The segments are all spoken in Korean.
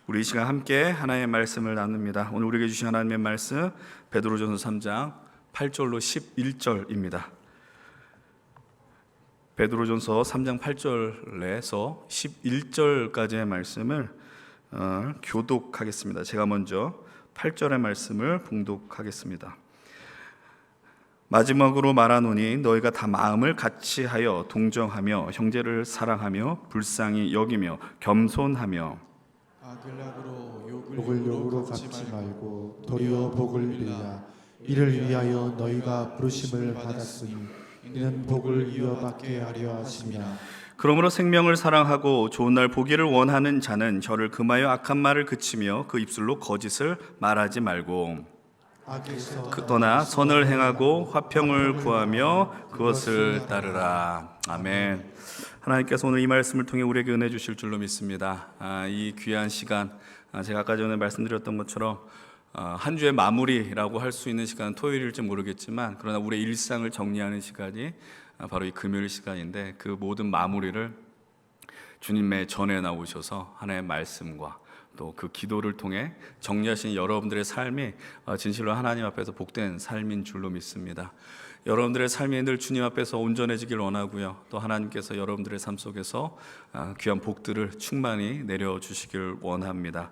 우리 이 시간 함께 하나님의 말씀을 나눕니다. 오늘 우리에게 주신 하나님의 말씀 베드로전서 3장 8절로 11절입니다. 베드로전서 3장 8절에서 11절까지의 말씀을 교독하겠습니다. 제가 먼저 8절의 말씀을 봉독하겠습니다. 마지막으로 말하노니 너희가 다 마음을 같이하여 동정하며 형제를 사랑하며 불쌍히 여기며 겸손하며 악을 악으로 욕을 욕으로 갚지 말고 도리어 복을 빌라. 이를 위하여 너희가 부르심을 받았으니 이는 복을 이어받게 하려 하심이라. 그러므로 생명을 사랑하고 좋은 날 보기를 원하는 자는 저를 금하여 악한 말을 그치며 그 입술로 거짓을 말하지 말고 떠나 선을 행하고 화평을 구하며 그것을 따르라. 아멘. 하나님께서 오늘 이 말씀을 통해 우리에게 은혜 주실 줄로 믿습니다. 이 귀한 시간, 제가 아까 전에 말씀드렸던 것처럼 한 주의 마무리라고 할 수 있는 시간은 토요일일지 모르겠지만, 그러나 우리의 일상을 정리하는 시간이 바로 이 금요일 시간인데, 그 모든 마무리를 주님의 전에 나오셔서 하나님의 말씀과 또 그 기도를 통해 정리하신 여러분들의 삶이 진실로 하나님 앞에서 복된 삶인 줄로 믿습니다. 여러분들의 삶이 늘 주님 앞에서 온전해지길 원하고요, 또 하나님께서 여러분들의 삶 속에서 귀한 복들을 충만히 내려주시길 원합니다.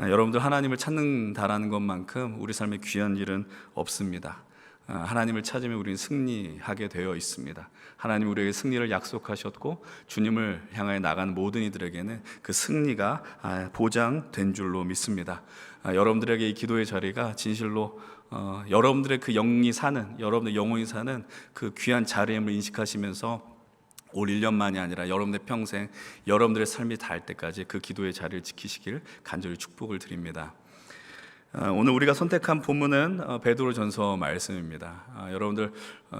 여러분들 하나님을 찾는다라는 것만큼 우리 삶에 귀한 일은 없습니다. 하나님을 찾으면 우리는 승리하게 되어 있습니다. 하나님 우리에게 승리를 약속하셨고, 주님을 향하여 나가는 모든 이들에게는 그 승리가 보장된 줄로 믿습니다. 여러분들에게 이 기도의 자리가 진실로 여러분들의 그 영이 사는, 여러분의 영혼이 사는 그 귀한 자리임을 인식하시면서 올 1년만이 아니라 여러분의 평생, 여러분들의 삶이 닿을 때까지 그 기도의 자리를 지키시길 간절히 축복을 드립니다. 오늘 우리가 선택한 본문은 베드로전서 말씀입니다. 여러분들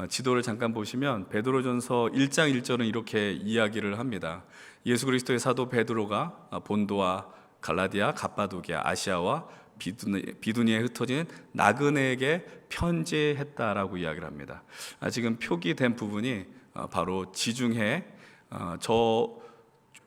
지도를 잠깐 보시면 베드로전서 1장 1절은 이렇게 이야기를 합니다. 예수 그리스도의 사도 베드로가 본도와 갈라디아, 갑바도기아, 아시아와 비두니에 흩어진 나그네에게 편지했다라고 이야기를 합니다. 지금 표기된 부분이 바로 지중해 저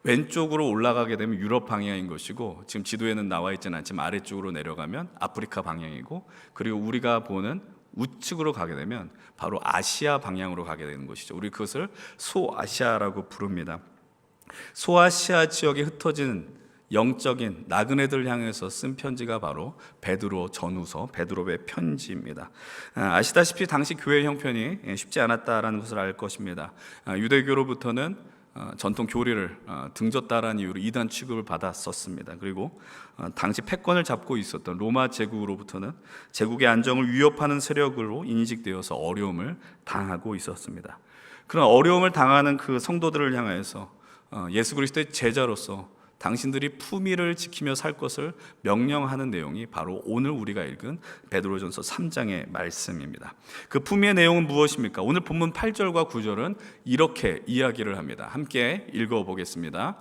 왼쪽으로 올라가게 되면 유럽 방향인 것이고, 지금 지도에는 나와 있지는 않지만 아래쪽으로 내려가면 아프리카 방향이고, 그리고 우리가 보는 우측으로 가게 되면 바로 아시아 방향으로 가게 되는 것이죠. 우리 그것을 소아시아라고 부릅니다. 소아시아 지역에 흩어진 영적인 나그네들 향해서 쓴 편지가 바로 베드로 전후서, 베드로의 편지입니다. 아시다시피 당시 교회 형편이 쉽지 않았다라는 것을 알 것입니다. 유대교로부터는 전통 교리를 등졌다라는 이유로 이단 취급을 받았었습니다. 그리고 당시 패권을 잡고 있었던 로마 제국으로부터는 제국의 안정을 위협하는 세력으로 인식되어서 어려움을 당하고 있었습니다. 그런 어려움을 당하는 그 성도들을 향해서 예수 그리스도의 제자로서 당신들이 품위를 지키며 살 것을 명령하는 내용이 바로 오늘 우리가 읽은 베드로전서 3장의 말씀입니다. 그 품위의 내용은 무엇입니까? 오늘 본문 8절과 9절은 이렇게 이야기를 합니다. 함께 읽어보겠습니다.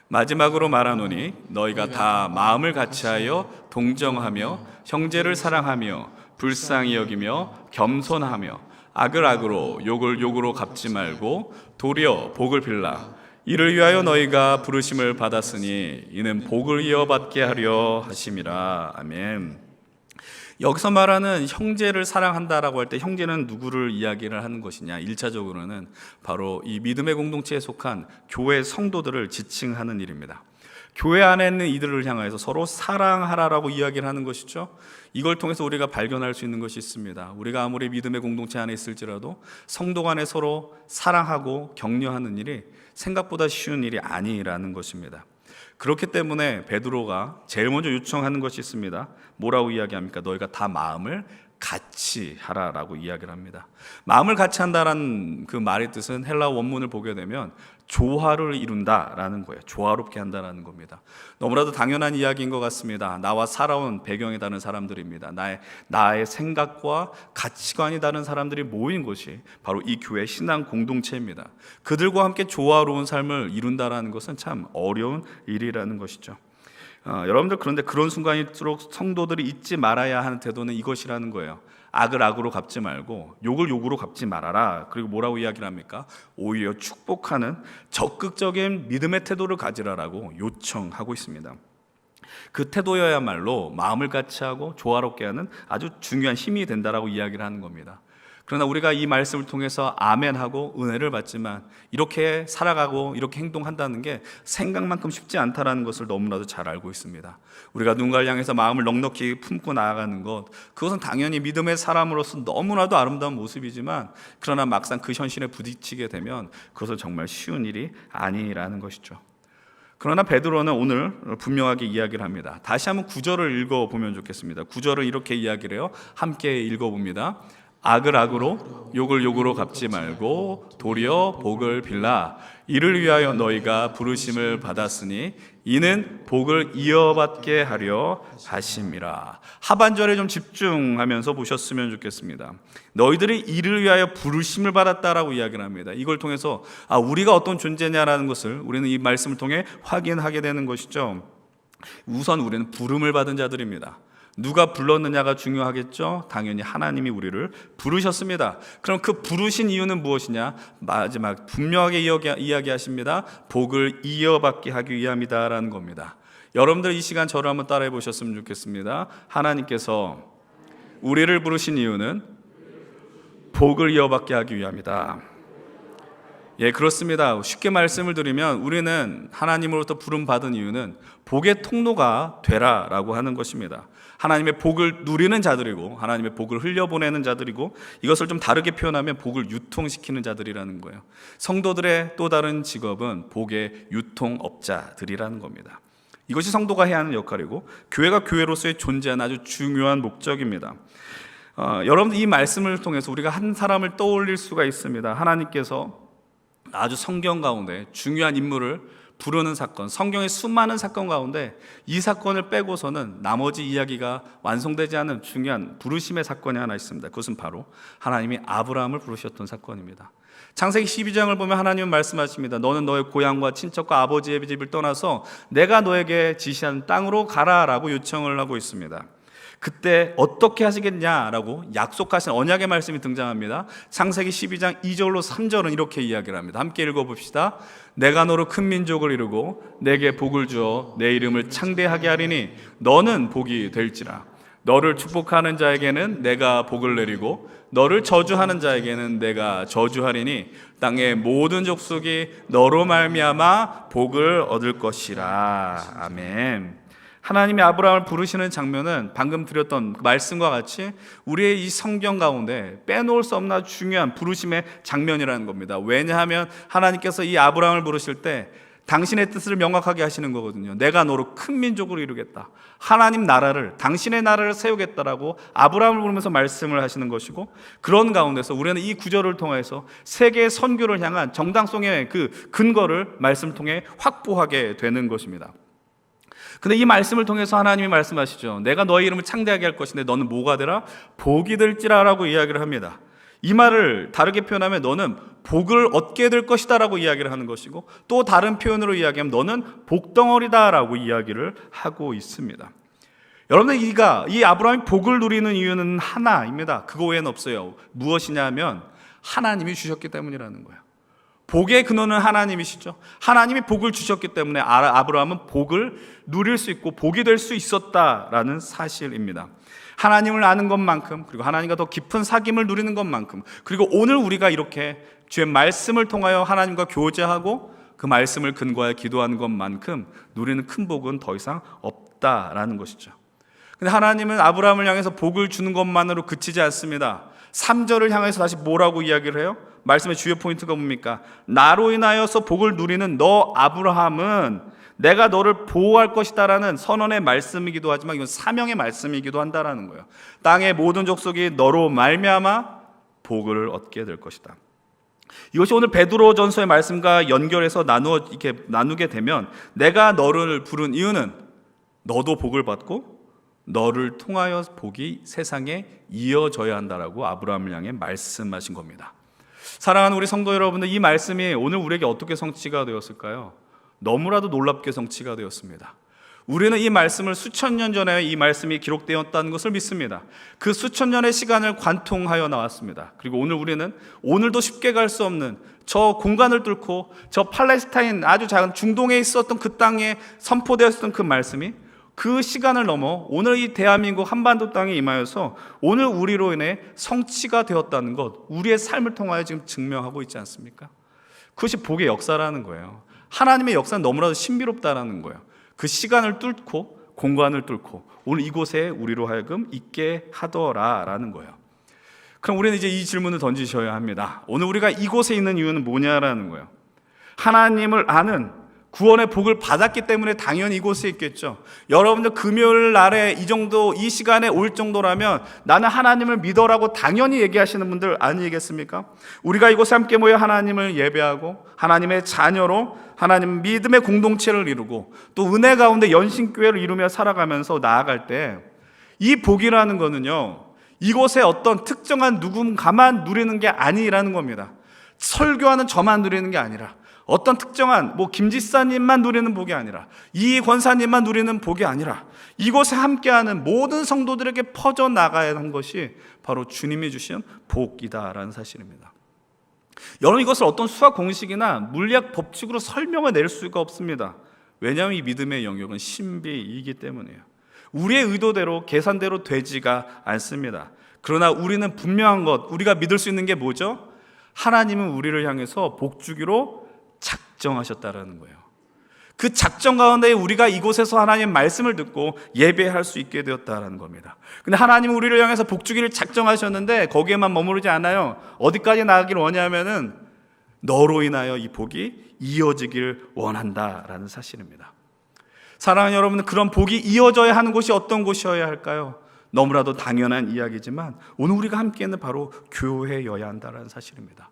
마지막으로 말하노니 너희가 다 마음을 같이하여 동정하며 형제를 사랑하며 불쌍히 여기며 겸손하며 악을 악으로 욕을 욕으로 갚지 말고 도리어 복을 빌라. 이를 위하여 너희가 부르심을 받았으니 이는 복을 이어받게 하려 하심이라. 아멘. 여기서 말하는 형제를 사랑한다라고 할 때 형제는 누구를 이야기를 하는 것이냐? 1차적으로는 바로 이 믿음의 공동체에 속한 교회 성도들을 지칭하는 일입니다. 교회 안에 있는 이들을 향해서 서로 사랑하라라고 이야기를 하는 것이죠. 이걸 통해서 우리가 발견할 수 있는 것이 있습니다. 우리가 아무리 믿음의 공동체 안에 있을지라도 성도 간에 서로 사랑하고 격려하는 일이 생각보다 쉬운 일이 아니라는 것입니다. 그렇기 때문에 베드로가 제일 먼저 요청하는 것이 있습니다. 뭐라고 이야기합니까? 너희가 다 마음을 같이 하라라고 이야기를 합니다. 마음을 같이 한다라는 그 말의 뜻은 헬라 원문을 보게 되면 조화를 이룬다라는 거예요. 조화롭게 한다라는 겁니다. 너무나도 당연한 이야기인 것 같습니다. 나와 살아온 배경이 다른 사람들입니다. 나의 생각과 가치관이 다른 사람들이 모인 곳이 바로 이 교회 신앙 공동체입니다. 그들과 함께 조화로운 삶을 이룬다라는 것은 참 어려운 일이라는 것이죠. 여러분들, 그런데 그런 순간일수록 성도들이 잊지 말아야 하는 태도는 이것이라는 거예요. 악을 악으로 갚지 말고 욕을 욕으로 갚지 말아라. 그리고 뭐라고 이야기를 합니까? 오히려 축복하는 적극적인 믿음의 태도를 가지라라고 요청하고 있습니다. 그 태도여야말로 마음을 같이하고 조화롭게 하는 아주 중요한 힘이 된다라고 이야기를 하는 겁니다. 그러나 우리가 이 말씀을 통해서 아멘하고 은혜를 받지만 이렇게 살아가고 이렇게 행동한다는 게 생각만큼 쉽지 않다는 것을 너무나도 잘 알고 있습니다. 우리가 누군가를 향해서 마음을 넉넉히 품고 나아가는 것, 그것은 당연히 믿음의 사람으로서 너무나도 아름다운 모습이지만 그러나 막상 그 현실에 부딪히게 되면 그것은 정말 쉬운 일이 아니라는 것이죠. 그러나 베드로는 오늘 분명하게 이야기를 합니다. 다시 한번 9절을 읽어보면 좋겠습니다. 9절을 이렇게 이야기를 해요. 함께 읽어봅니다. 악을 악으로 욕을 욕으로 갚지 말고 도리어 복을 빌라. 이를 위하여 너희가 부르심을 받았으니 이는 복을 이어받게 하려 하심이라. 하반절에 좀 집중하면서 보셨으면 좋겠습니다. 너희들이 이를 위하여 부르심을 받았다라고 이야기를 합니다. 이걸 통해서 우리가 어떤 존재냐라는 것을 우리는 이 말씀을 통해 확인하게 되는 것이죠. 우선 우리는 부름을 받은 자들입니다. 누가 불렀느냐가 중요하겠죠. 당연히 하나님이 우리를 부르셨습니다. 그럼 그 부르신 이유는 무엇이냐? 마지막 분명하게 이야기하십니다. 복을 이어받게 하기 위함이다라는 겁니다. 여러분들 이 시간 저를 한번 따라해 보셨으면 좋겠습니다. 하나님께서 우리를 부르신 이유는 복을 이어받게 하기 위함이다. 예, 그렇습니다. 쉽게 말씀을 드리면 우리는 하나님으로부터 부름받은 이유는 복의 통로가 되라라고 하는 것입니다. 하나님의 복을 누리는 자들이고 하나님의 복을 흘려보내는 자들이고 이것을 좀 다르게 표현하면 복을 유통시키는 자들이라는 거예요. 성도들의 또 다른 직업은 복의 유통업자들이라는 겁니다. 이것이 성도가 해야 하는 역할이고 교회가 교회로서의 존재하는 아주 중요한 목적입니다. 여러분들 이 말씀을 통해서 우리가 한 사람을 떠올릴 수가 있습니다. 하나님께서 아주 성경 가운데 중요한 인물을 부르는 사건, 성경의 수많은 사건 가운데 이 사건을 빼고서는 나머지 이야기가 완성되지 않은 중요한 부르심의 사건이 하나 있습니다. 그것은 바로 하나님이 아브라함을 부르셨던 사건입니다. 창세기 12장을 보면 하나님은 말씀하십니다. 너는 너의 고향과 친척과 아버지의 집을 떠나서 내가 너에게 지시한 땅으로 가라라고 요청을 하고 있습니다. 그때 어떻게 하시겠냐라고 약속하신 언약의 말씀이 등장합니다. 창세기 12장 2절로 3절은 이렇게 이야기를 합니다. 함께 읽어봅시다. 내가 너로 큰 민족을 이루고 내게 복을 주어 내 이름을 창대하게 하리니 너는 복이 될지라. 너를 축복하는 자에게는 내가 복을 내리고 너를 저주하는 자에게는 내가 저주하리니 땅의 모든 족속이 너로 말미암아 복을 얻을 것이라. 아멘. 하나님이 아브라함을 부르시는 장면은 방금 드렸던 말씀과 같이 우리의 이 성경 가운데 빼놓을 수 없는 중요한 부르심의 장면이라는 겁니다. 왜냐하면 하나님께서 이 아브라함을 부르실 때 당신의 뜻을 명확하게 하시는 거거든요. 내가 너로 큰 민족으로 이루겠다. 하나님 나라를, 당신의 나라를 세우겠다라고 아브라함을 부르면서 말씀을 하시는 것이고, 그런 가운데서 우리는 이 구절을 통해서 세계의 선교를 향한 정당성의 그 근거를 말씀을 통해 확보하게 되는 것입니다. 근데 이 말씀을 통해서 하나님이 말씀하시죠. 내가 너의 이름을 창대하게 할 것인데 너는 뭐가 되라? 복이 될지라 라고 이야기를 합니다. 이 말을 다르게 표현하면 너는 복을 얻게 될 것이다 라고 이야기를 하는 것이고, 또 다른 표현으로 이야기하면 너는 복덩어리다 라고 이야기를 하고 있습니다. 여러분들 이 아브라함이 복을 누리는 이유는 하나입니다. 그거 외에는 없어요. 무엇이냐면 하나님이 주셨기 때문이라는 거예요. 복의 근원은 하나님이시죠. 하나님이 복을 주셨기 때문에 아브라함은 복을 누릴 수 있고 복이 될 수 있었다라는 사실입니다. 하나님을 아는 것만큼, 그리고 하나님과 더 깊은 사귐을 누리는 것만큼, 그리고 오늘 우리가 이렇게 주의 말씀을 통하여 하나님과 교제하고 그 말씀을 근거하여 기도하는 것만큼 누리는 큰 복은 더 이상 없다라는 것이죠. 근데 하나님은 아브라함을 향해서 복을 주는 것만으로 그치지 않습니다. 3절을 향해서 다시 뭐라고 이야기를 해요? 말씀의 주요 포인트가 뭡니까? 나로 인하여서 복을 누리는 너 아브라함은 내가 너를 보호할 것이다라는 선언의 말씀이기도 하지만 이건 사명의 말씀이기도 한다라는 거예요. 땅의 모든 족속이 너로 말미암아 복을 얻게 될 것이다. 이것이 오늘 베드로전서의 말씀과 연결해서 나누게 되면 내가 너를 부른 이유는 너도 복을 받고 너를 통하여 복이 세상에 이어져야 한다라고 아브라함을 향해 말씀하신 겁니다. 사랑하는 우리 성도 여러분들, 이 말씀이 오늘 우리에게 어떻게 성취가 되었을까요? 너무나도 놀랍게 성취가 되었습니다. 우리는 이 말씀을 수천 년 전에 이 말씀이 기록되었다는 것을 믿습니다. 그 수천 년의 시간을 관통하여 나왔습니다. 그리고 오늘 우리는 오늘도 쉽게 갈 수 없는 저 공간을 뚫고 저 팔레스타인 아주 작은 중동에 있었던 그 땅에 선포되었던 그 말씀이 그 시간을 넘어 오늘 이 대한민국 한반도 땅에 임하여서 오늘 우리로 인해 성취가 되었다는 것, 우리의 삶을 통하여 지금 증명하고 있지 않습니까? 그것이 복의 역사라는 거예요. 하나님의 역사는 너무나도 신비롭다라는 거예요. 그 시간을 뚫고 공간을 뚫고 오늘 이곳에 우리로 하여금 있게 하더라라는 거예요. 그럼 우리는 이제 이 질문을 던지셔야 합니다. 오늘 우리가 이곳에 있는 이유는 뭐냐라는 거예요. 하나님을 아는 구원의 복을 받았기 때문에 당연히 이곳에 있겠죠. 여러분들 금요일 날에 이 시간에 올 정도라면 나는 하나님을 믿어라고 당연히 얘기하시는 분들 아니겠습니까? 우리가 이곳에 함께 모여 하나님을 예배하고 하나님의 자녀로 하나님 믿음의 공동체를 이루고 또 은혜 가운데 연신교회를 이루며 살아가면서 나아갈 때 이 복이라는 거는요, 이곳에 어떤 특정한 누군가만 누리는 게 아니라는 겁니다. 설교하는 저만 누리는 게 아니라 어떤 특정한 김지사님만 누리는 복이 아니라 이 권사님만 누리는 복이 아니라 이곳에 함께하는 모든 성도들에게 퍼져나가야 하는 것이 바로 주님이 주신 복이다라는 사실입니다. 여러분, 이것을 어떤 수학 공식이나 물리학 법칙으로 설명을 낼 수가 없습니다. 왜냐하면 이 믿음의 영역은 신비이기 때문이에요. 우리의 의도대로 계산대로 되지가 않습니다. 그러나 우리는 분명한 것, 우리가 믿을 수 있는 게 뭐죠? 하나님은 우리를 향해서 복 주기로 작정하셨다라는 거예요. 그 작정 가운데 우리가 이곳에서 하나님의 말씀을 듣고 예배할 수 있게 되었다라는 겁니다. 근데 하나님은 우리를 향해서 복 주기를 작정하셨는데 거기에만 머무르지 않아요. 어디까지 나가길 원하냐면은 너로 인하여 이 복이 이어지길 원한다라는 사실입니다. 사랑하는 여러분, 그런 복이 이어져야 하는 곳이 어떤 곳이어야 할까요? 너무나도 당연한 이야기지만 오늘 우리가 함께 있는 바로 교회여야 한다는 사실입니다.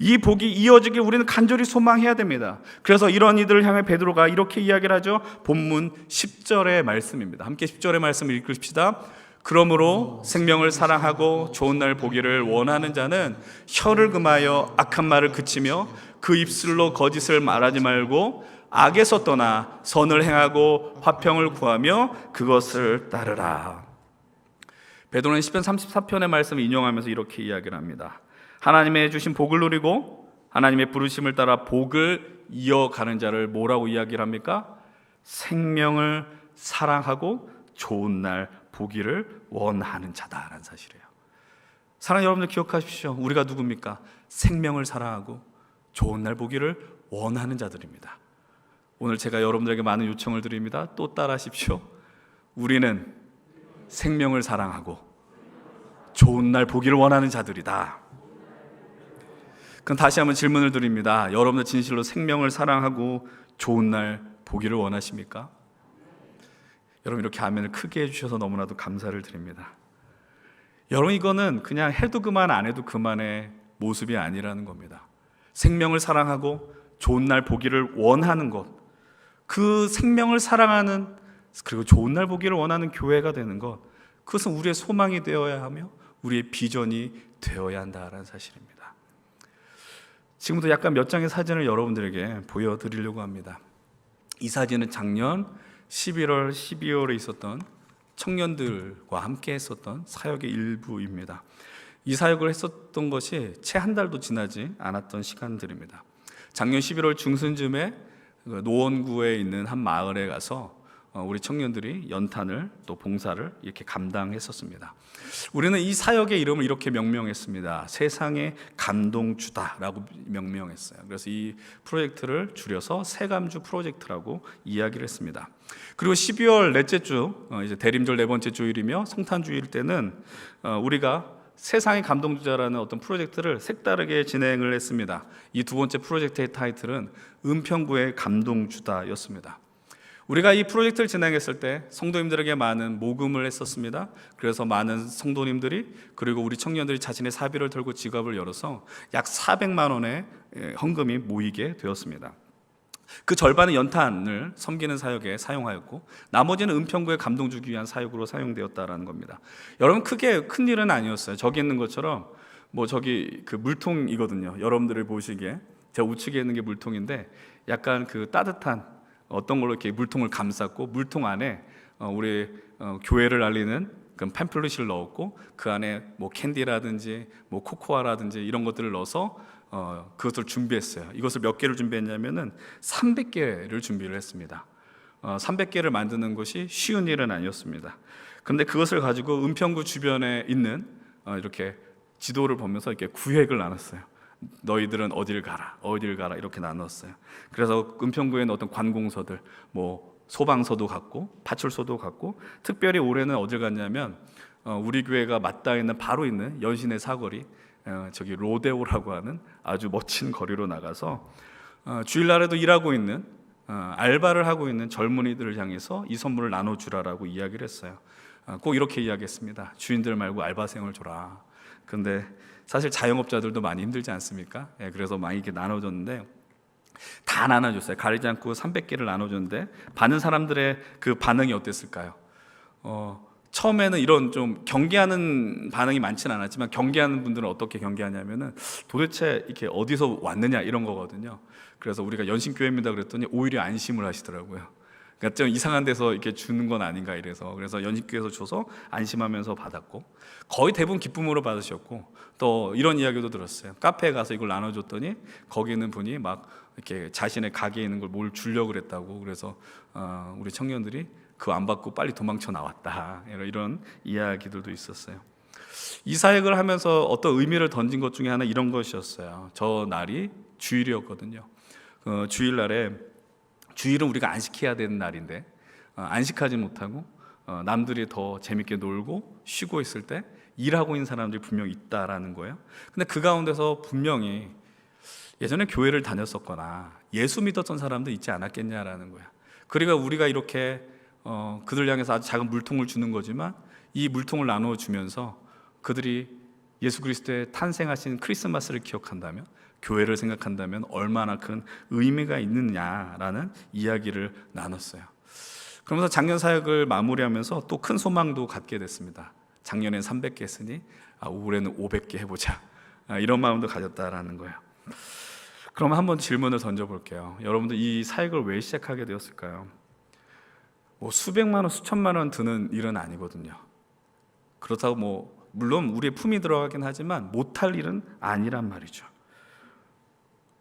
이 복이 이어지길 우리는 간절히 소망해야 됩니다. 그래서 이런 이들을 향해 베드로가 이렇게 이야기를 하죠. 본문 10절의 말씀입니다. 함께 10절의 말씀을 읽읍시다. 그러므로 생명을 사랑하고 좋은 날 보기를 원하는 자는 혀를 금하여 악한 말을 그치며 그 입술로 거짓을 말하지 말고 악에서 떠나 선을 행하고 화평을 구하며 그것을 따르라. 베드로는 시편 34편의 말씀을 인용하면서 이렇게 이야기를 합니다. 하나님의 주신 복을 누리고 하나님의 부르심을 따라 복을 이어가는 자를 뭐라고 이야기를 합니까? 생명을 사랑하고 좋은 날 보기를 원하는 자다라는 사실이에요. 사랑하는 여러분들, 기억하십시오. 우리가 누굽니까? 생명을 사랑하고 좋은 날 보기를 원하는 자들입니다. 오늘 제가 여러분들에게 많은 요청을 드립니다. 또 따라하십시오. 우리는 생명을 사랑하고 좋은 날 보기를 원하는 자들이다. 그럼 다시 한번 질문을 드립니다. 여러분들 진실로 생명을 사랑하고 좋은 날 보기를 원하십니까? 여러분, 이렇게 아멘을 크게 해주셔서 너무나도 감사를 드립니다. 여러분, 이거는 그냥 해도 그만 안 해도 그만의 모습이 아니라는 겁니다. 생명을 사랑하고 좋은 날 보기를 원하는 것, 그 생명을 사랑하는 그리고 좋은 날 보기를 원하는 교회가 되는 것, 그것은 우리의 소망이 되어야 하며 우리의 비전이 되어야 한다는 사실입니다. 지금부터 약간 몇 장의 사진을 여러분들에게 보여드리려고 합니다. 이 사진은 작년 11월, 12월에 있었던 청년들과 함께 했었던 사역의 일부입니다. 이 사역을 했었던 것이 채 한 달도 지나지 않았던 시간들입니다. 작년 11월 중순쯤에 노원구에 있는 한 마을에 가서 우리 청년들이 연탄을 또 봉사를 이렇게 감당했었습니다. 우리는 이 사역의 이름을 이렇게 명명했습니다. 세상의 감동주다라고 명명했어요. 그래서 이 프로젝트를 줄여서 새감주 프로젝트라고 이야기를 했습니다. 그리고 12월 넷째 주, 이제 대림절 네 번째 주일이며 성탄주일 때는 우리가 세상의 감동주자라는 어떤 프로젝트를 색다르게 진행을 했습니다. 이 두 번째 프로젝트의 타이틀은 은평구의 감동주다였습니다. 우리가 이 프로젝트를 진행했을 때 성도님들에게 많은 모금을 했었습니다. 그래서 많은 성도님들이 그리고 우리 청년들이 자신의 사비를 털고 지갑을 열어서 약 400만 원의 헌금이 모이게 되었습니다. 그 절반은 연탄을 섬기는 사역에 사용하였고 나머지는 은평구에 감동 주기 위한 사역으로 사용되었다라는 겁니다. 여러분, 크게 큰 일은 아니었어요. 저기 있는 것처럼 저기 그 물통이거든요. 여러분들이 보시기에 제가 우측에 있는 게 물통인데 약간 그 따뜻한 어떤 걸로 이렇게 물통을 감쌌고 물통 안에 우리 교회를 알리는 그 팸플릿을 넣었고 그 안에 캔디라든지 코코아라든지 이런 것들을 넣어서 그것을 준비했어요. 이것을 몇 개를 준비했냐면은 300개를 준비를 했습니다. 300개를 만드는 것이 쉬운 일은 아니었습니다. 그런데 그것을 가지고 은평구 주변에 있는 이렇게 지도를 보면서 이렇게 구획을 나눴어요. 너희들은 어딜 가라, 어딜 가라 이렇게 나눴어요. 그래서 은평구에는 어떤 관공서들, 뭐 소방서도 갔고 파출소도 갔고, 특별히 올해는 어딜 갔냐면 우리 교회가 맞닿아 있는 바로 있는 연신의 사거리, 저기 로데오라고 하는 아주 멋진 거리로 나가서 주일날에도 일하고 있는 알바를 하고 있는 젊은이들을 향해서 이 선물을 나눠주라라고 이야기를 했어요. 꼭 이렇게 이야기했습니다. 주인들 말고 알바생을 줘라. 근데 사실 자영업자들도 많이 힘들지 않습니까? 그래서 많이 이렇게 나눠줬는데 다 나눠줬어요. 가리지 않고 300개를 나눠줬는데 받는 사람들의 그 반응이 어땠을까요? 처음에는 이런 좀 경계하는 반응이 많지는 않았지만, 경계하는 분들은 어떻게 경계하냐면은 도대체 이렇게 어디서 왔느냐 이런 거거든요. 그래서 우리가 연신교회입니다 그랬더니 오히려 안심을 하시더라고요. 그러니까 좀 이상한 데서 이렇게 주는 건 아닌가 이래서, 그래서 연신교회에서 줘서 안심하면서 받았고, 거의 대부분 기쁨으로 받으셨고, 또 이런 이야기도 들었어요. 카페에 가서 이걸 나눠줬더니 거기 있는 분이 막 이렇게 자신의 가게에 있는 걸 뭘 주려고 그랬다고, 그래서 우리 청년들이 그거 안 받고 빨리 도망쳐 나왔다, 이런 이야기들도 있었어요. 이 사역을 하면서 어떤 의미를 던진 것 중에 하나 이런 것이었어요. 저 날이 주일이었거든요. 주일날에, 주일은 우리가 안식해야 되는 날인데 안식하지 못하고 남들이 더 재밌게 놀고 쉬고 있을 때 일하고 있는 사람들이 분명히 있다라는 거예요. 근데 그 가운데서 분명히 예전에 교회를 다녔었거나 예수 믿었던 사람도 있지 않았겠냐라는 거예요. 그러니까 우리가 이렇게 그들 향해서 아주 작은 물통을 주는 거지만, 이 물통을 나눠주면서 그들이 예수 그리스도의 탄생하신 크리스마스를 기억한다면, 교회를 생각한다면 얼마나 큰 의미가 있느냐라는 이야기를 나눴어요. 그러면서 작년 사역을 마무리하면서 또 큰 소망도 갖게 됐습니다. 작년엔 300개 했으니 올해는 500개 해보자, 이런 마음도 가졌다라는 거예요. 그럼 한번 질문을 던져볼게요. 여러분들 이 사역을 왜 시작하게 되었을까요? 뭐 수백만 원, 수천만 원 드는 일은 아니거든요. 그렇다고 뭐 물론 우리의 품이 들어가긴 하지만 못할 일은 아니란 말이죠.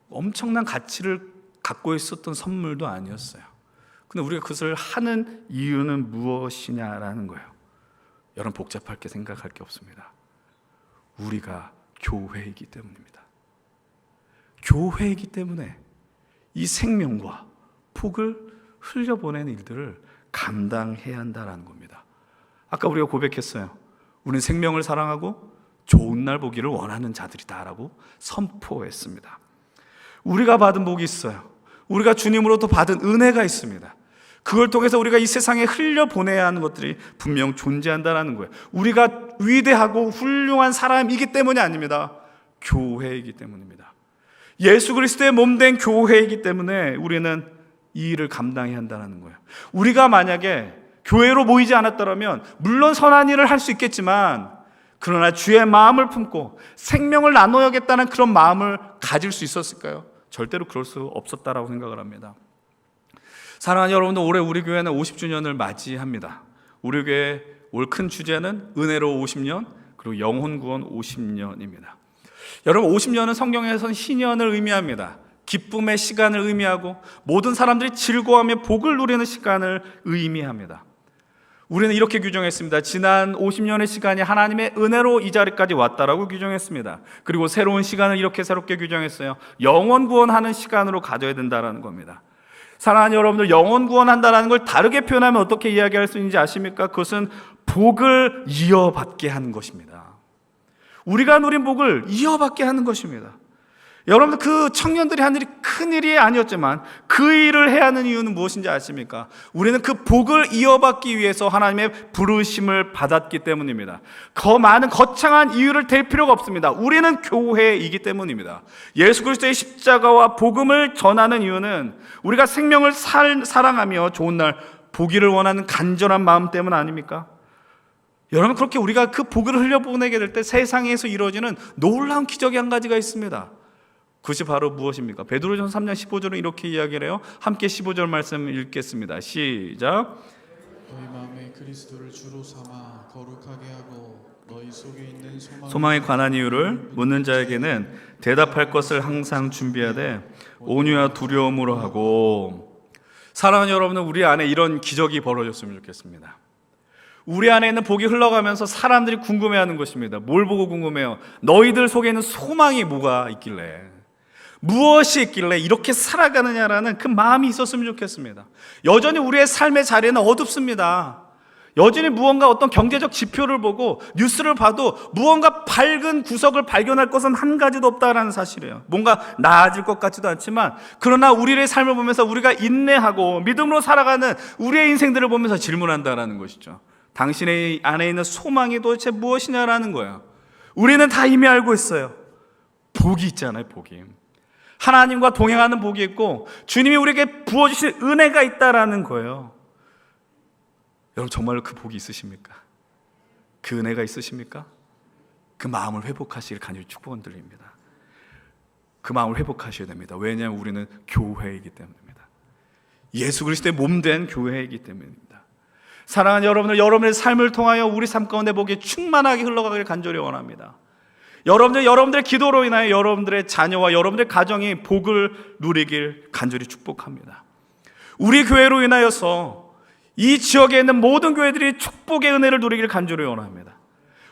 엄청난 가치를 갖고 있었던 선물도 아니었어요. 근데 우리가 그것을 하는 이유는 무엇이냐라는 거예요. 여러분, 복잡하게 생각할 게 없습니다. 우리가 교회이기 때문입니다. 교회이기 때문에 이 생명과 복을 흘려보내는 일들을 감당해야 한다는 겁니다. 아까 우리가 고백했어요. 우리는 생명을 사랑하고 좋은 날 보기를 원하는 자들이다라고 선포했습니다. 우리가 받은 복이 있어요. 우리가 주님으로부터 받은 은혜가 있습니다. 그걸 통해서 우리가 이 세상에 흘려보내야 하는 것들이 분명 존재한다는 거예요. 우리가 위대하고 훌륭한 사람이기 때문이 아닙니다. 교회이기 때문입니다. 예수 그리스도의 몸된 교회이기 때문에 우리는 이 일을 감당해야 한다는 거예요. 우리가 만약에 교회로 모이지 않았더라면 물론 선한 일을 할 수 있겠지만, 그러나 주의 마음을 품고 생명을 나눠야겠다는 그런 마음을 가질 수 있었을까요? 절대로 그럴 수 없었다라고 생각을 합니다. 사랑하는 여러분들, 올해 우리 교회는 50주년을 맞이합니다. 우리 교회 올 큰 주제는 은혜로 50년, 그리고 영혼 구원 50년입니다. 여러분, 50년은 성경에서는 희년을 의미합니다. 기쁨의 시간을 의미하고 모든 사람들이 즐거워하며 복을 누리는 시간을 의미합니다. 우리는 이렇게 규정했습니다. 지난 50년의 시간이 하나님의 은혜로 이 자리까지 왔다라고 규정했습니다. 그리고 새로운 시간을 이렇게 새롭게 규정했어요. 영혼 구원하는 시간으로 가져야 된다는 겁니다. 사랑하는 여러분들, 영혼 구원한다는 걸 다르게 표현하면 어떻게 이야기할 수 있는지 아십니까? 그것은 복을 이어받게 하는 것입니다. 우리가 누린 복을 이어받게 하는 것입니다. 여러분들, 그 청년들이 한 일이 큰 일이 아니었지만 그 일을 해야 하는 이유는 무엇인지 아십니까? 우리는 그 복을 이어받기 위해서 하나님의 부르심을 받았기 때문입니다. 더 많은 거창한 이유를 댈 필요가 없습니다. 우리는 교회이기 때문입니다. 예수 그리스도의 십자가와 복음을 전하는 이유는 우리가 생명을 사랑하며 좋은 날 보기를 원하는 간절한 마음 때문 아닙니까? 여러분, 그렇게 우리가 그 복을 흘려보내게 될 때 세상에서 이루어지는 놀라운 기적이 한 가지가 있습니다. 그것이 바로 무엇입니까? 베드로전서 3장 15절은 이렇게 이야기를 해요. 함께 15절 말씀 읽겠습니다. 시작. 너희 마음에 그리스도를 주로 삼아 거룩하게 하고 너희 속에 있는 소망에 관한 이유를 묻는 자에게는 대답할 것을 항상 준비하되 온유와 두려움으로 하고. 사랑하는 여러분은 우리 안에 이런 기적이 벌어졌으면 좋겠습니다. 우리 안에 있는 복이 흘러가면서 사람들이 궁금해하는 것입니다. 뭘 보고 궁금해요? 너희들 속에 있는 소망이 뭐가 있길래, 무엇이 있길래 이렇게 살아가느냐라는 그 마음이 있었으면 좋겠습니다. 여전히 우리의 삶의 자리는 어둡습니다. 여전히 무언가 어떤 경제적 지표를 보고 뉴스를 봐도 무언가 밝은 구석을 발견할 것은 한 가지도 없다라는 사실이에요. 뭔가 나아질 것 같지도 않지만, 그러나 우리의 삶을 보면서 우리가 인내하고 믿음으로 살아가는 우리의 인생들을 보면서 질문한다라는 것이죠. 당신의 안에 있는 소망이 도대체 무엇이냐라는 거예요. 우리는 다 이미 알고 있어요. 복이 있잖아요, 복이. 하나님과 동행하는 복이 있고 주님이 우리에게 부어주신 은혜가 있다라는 거예요. 여러분, 정말로 그 복이 있으십니까? 그 은혜가 있으십니까? 그 마음을 회복하시길 간절히 축복을 드립니다. 그 마음을 회복하셔야 됩니다. 왜냐하면 우리는 교회이기 때문입니다. 예수 그리스도의 몸된 교회이기 때문입니다. 사랑하는 여러분들, 여러분의 삶을 통하여 우리 삶 가운데 복이 충만하게 흘러가기를 간절히 원합니다. 여러분들의 기도로 인하여 여러분들의 자녀와 여러분들의 가정이 복을 누리길 간절히 축복합니다. 우리 교회로 인하여서 이 지역에 있는 모든 교회들이 축복의 은혜를 누리길 간절히 원합니다.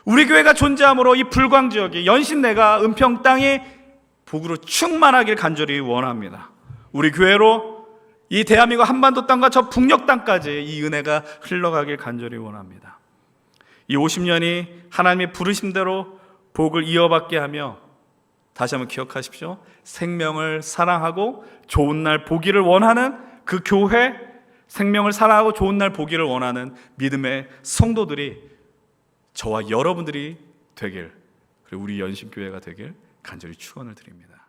우리 교회가 존재함으로 이 불광 지역이, 연신내가, 은평 땅이 복으로 충만하길 간절히 원합니다. 우리 교회로 이 대한민국 한반도 땅과 저 북녘 땅까지 이 은혜가 흘러가길 간절히 원합니다. 이 50년이 하나님의 부르심대로 복을 이어받게 하며, 다시 한번 기억하십시오. 생명을 사랑하고 좋은 날 보기를 원하는 그 교회, 생명을 사랑하고 좋은 날 보기를 원하는 믿음의 성도들이 저와 여러분들이 되길, 그리고 우리 연심교회가 되길 간절히 축원을 드립니다.